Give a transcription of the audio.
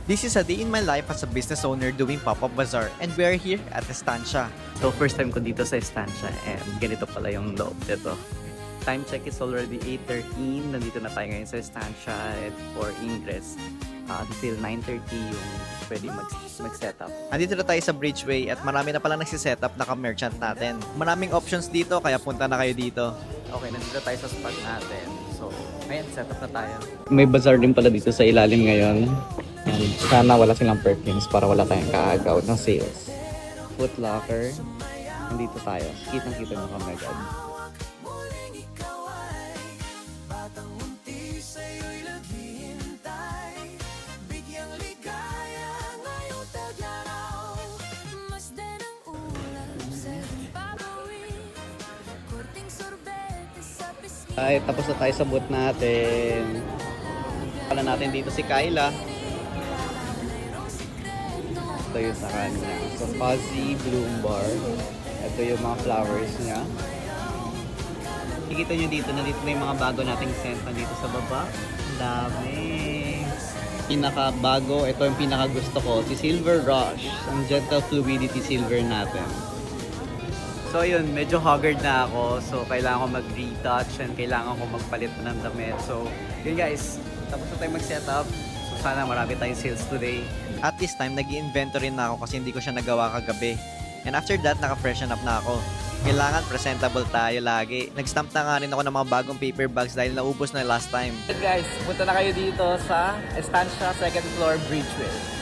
This is a day in my life as a business owner doing pop-up bazaar and we are here at Estancia. So first time ko dito sa Estancia and ganito pala yung loob nito. Time check is already 8:13. Nandito na tayo ngayon sa Estancia and for ingress until 9:30 yung pwede mag-setup. Andito na tayo sa Bridgeway at marami na pala nagsisetup na ka-merchant natin. Maraming options dito kaya punta na kayo dito. Okay, nandito tayo sa spot natin. So, ayan, setup na tayo. May bazaar din pala dito sa ilalim ngayon. And sana wala silang perkins para wala tayong kaagaw ng sales. Foot Locker. Nandito tayo. Kitang-kita mo kami agad. Ay, tapos na tayo sa booth natin. Pala natin dito si Kyla. Ito yung sa kanya. So, Fuzzy Bloom Bar. Ito yung mga flowers niya. Kikita nyo dito, nandito na yung mga bago nating scent nandito sa baba. Ang dami. Pinaka-bago, ito yung pinaka-gusto ko. Si Silver Rush. Ang Gentle Fluidity Silver natin. So yun, medyo haggard na ako. So kailangan ko mag-retouch and kailangan ko magpalit na ng damit. So yun guys, tapos na tayo mag-setup. So sana marami tayong sales today. At this time, nag-i-inventory na ako kasi hindi ko siya nagawa kagabi. And after that, naka-freshen up na ako. Kailangan presentable tayo lagi. Nag-stamp na nga rin ako ng mga bagong paper bags dahil naubos na last time. Guys, punta na kayo dito sa Estancia 2nd floor Bridgeway.